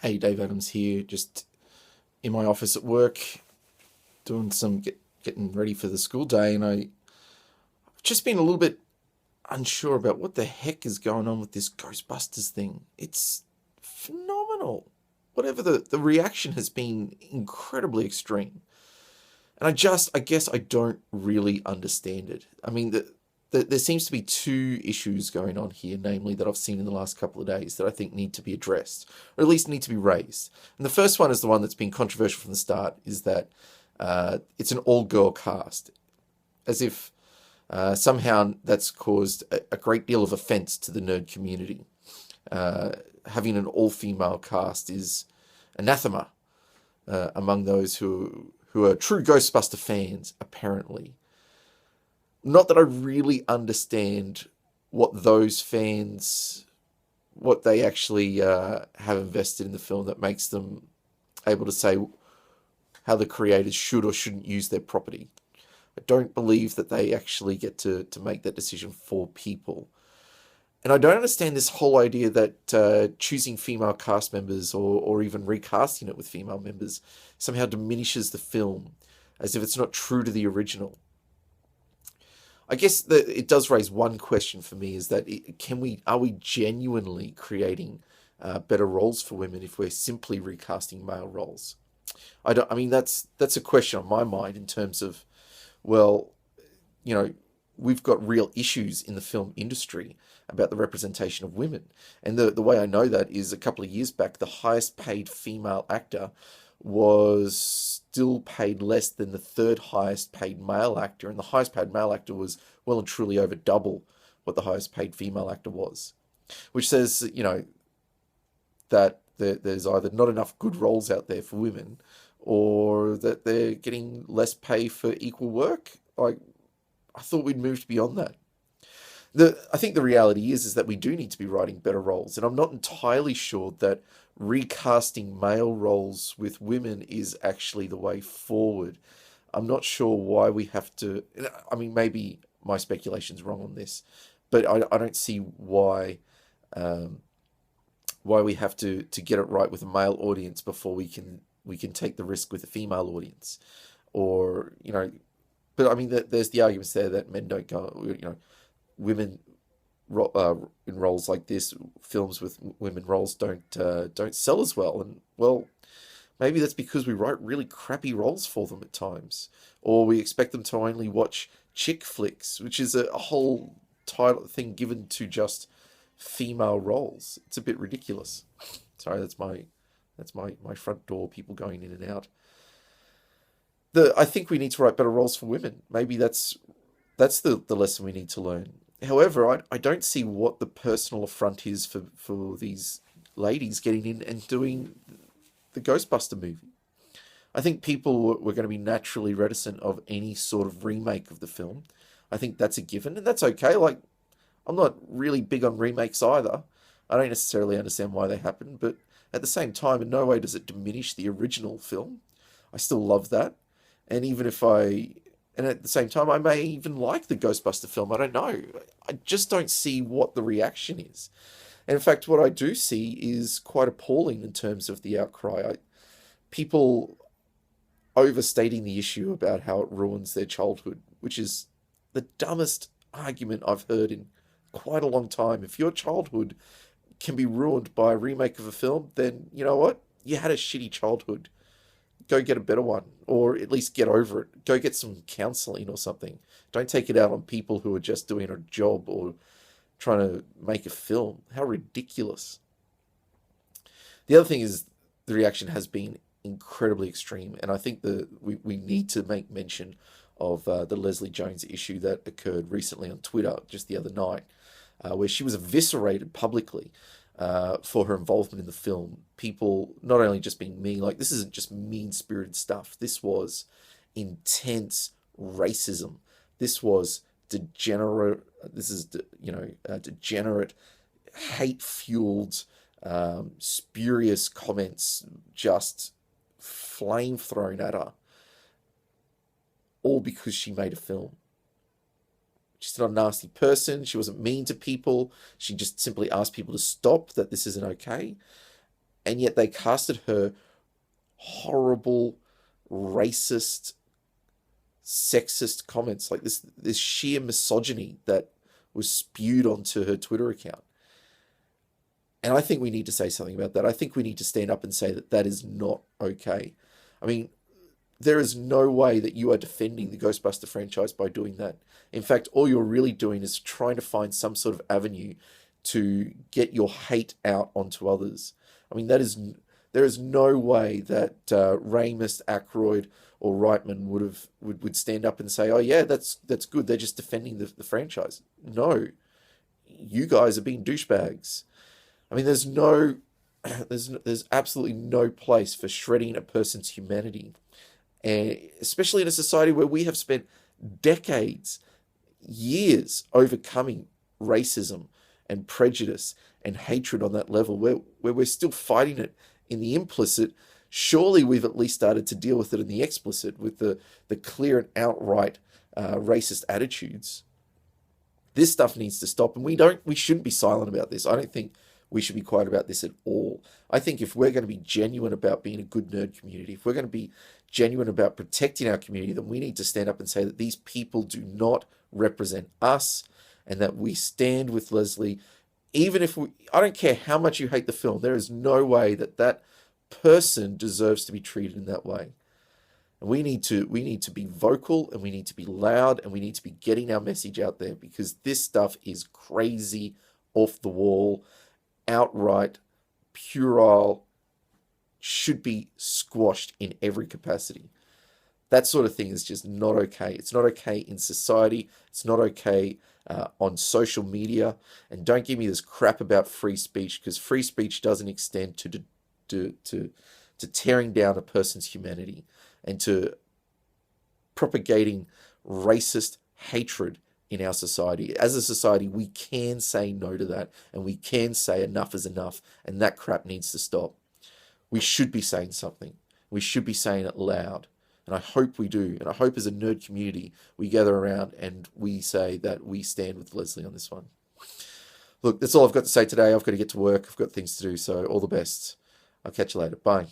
Hey, Dave Adams here, just in my office at work, doing getting ready for the school day, and I've just been a little bit unsure about what the heck is going on with this Ghostbusters thing. It's phenomenal. Whatever the reaction has been incredibly extreme. And I guess I don't really understand it. I mean, there seems to be two issues going on here, namely that I've seen in the last couple of days that I think need to be addressed, or at least need to be raised. And the first one is the one that's been controversial from the start, is that it's an all-girl cast, as if somehow that's caused a great deal of offence to the nerd community. Having an all-female cast is anathema among those who are true Ghostbuster fans, apparently. Not that I really understand what those fans, what they actually have invested in the film that makes them able to say how the creators should or shouldn't use their property. I don't believe that they actually get to make that decision for people. And I don't understand this whole idea that choosing female cast members or even recasting it with female members somehow diminishes the film, as if it's not true to the original. I guess that it does raise one question for me: is that are we genuinely creating better roles for women if we're simply recasting male roles? I don't. I mean, that's a question on my mind in terms of, well, you know, we've got real issues in the film industry about the representation of women. And the way I know that is a couple of years back, the highest paid female actor was still paid less than the third highest paid male actor. And the highest paid male actor was well and truly over double what the highest paid female actor was. Which says, that there's either not enough good roles out there for women, or that they're getting less pay for equal work. Like, I thought we'd moved beyond that. I think the reality is that we do need to be writing better roles, and I'm not entirely sure that recasting male roles with women is actually the way forward. I'm not sure why we have to. I mean, maybe my speculation's wrong on this, but I don't see um, why we have to get it right with a male audience before we can take the risk with a female audience, or But I mean, there's the arguments there that men don't go, women in roles like this, films with women roles don't sell as well, and well, maybe that's because we write really crappy roles for them at times, or we expect them to only watch chick flicks, which is a whole title thing given to just female roles. It's a bit ridiculous. Sorry, that's my front door. People going in and out. I think we need to write better roles for women. Maybe that's the lesson we need to learn. However, I don't see what the personal affront is for these ladies getting in and doing the Ghostbuster movie. I think people were going to be naturally reticent of any sort of remake of the film. I think that's a given, and that's okay. Like, I'm not really big on remakes either. I don't necessarily understand why they happen, but at the same time, in no way does it diminish the original film. I still love that. And even if and at the same time, I may even like the Ghostbuster film. I don't know. I just don't see what the reaction is. And in fact, what I do see is quite appalling in terms of the outcry. People overstating the issue about how it ruins their childhood, which is the dumbest argument I've heard in quite a long time. If your childhood can be ruined by a remake of a film, then you know what? You had a shitty childhood. Go get a better one, or at least get over it. Go get some counseling or something. Don't take it out on people who are just doing a job or trying to make a film. How ridiculous. The other thing is the reaction has been incredibly extreme, and I think we need to make mention of the Leslie Jones issue that occurred recently on Twitter just the other night, where she was eviscerated publicly for her involvement in the film. People not only just being mean, like, this isn't just mean-spirited stuff. This was intense racism. This was degenerate. This is degenerate, hate-fueled, spurious comments just flame thrown at her, all because she made a film. She's not a nasty person. She wasn't mean to people. She just simply asked people to stop, that this isn't okay. and yet they casted her horrible, racist, sexist comments, like this sheer misogyny that was spewed onto her Twitter account. And I think we need to say something about that. I think we need to stand up and say that that is not okay. I mean, there is no way that you are defending the Ghostbuster franchise by doing that. In fact, all you're really doing is trying to find some sort of avenue to get your hate out onto others. I mean, there is no way that Ramis, Aykroyd, or Reitman would stand up and say, "Oh yeah, that's good. They're just defending the franchise." No, you guys are being douchebags. I mean, there's absolutely no place for shredding a person's humanity, and especially in a society where we have spent decades, years overcoming racism and prejudice and hatred on that level, where we're still fighting it in the implicit. Surely we've at least started to deal with it in the explicit, with the clear and outright racist attitudes. This stuff needs to stop, and we shouldn't be silent about this. I don't think we should be quiet about this at all. I think if we're going to be genuine about being a good nerd community, if we're going to be genuine about protecting our community, then we need to stand up and say that these people do not represent us, and that we stand with Leslie. Even if I don't care how much you hate the film, there is no way that that person deserves to be treated in that way. And we need to be vocal, and we need to be loud, and we need to be getting our message out there, because this stuff is crazy, off the wall, outright, puerile, should be squashed in every capacity. That sort of thing is just not okay. It's not okay in society. It's not okay on social media. And don't give me this crap about free speech, because free speech doesn't extend to tearing down a person's humanity and to propagating racist hatred in our society. As a society, we can say no to that, and we can say enough is enough, and that crap needs to stop. We should be saying something. We should be saying it loud. And I hope we do. And I hope as a nerd community, we gather around and we say that we stand with Leslie on this one. Look, that's all I've got to say today. I've got to get to work. I've got things to do. So all the best. I'll catch you later. Bye.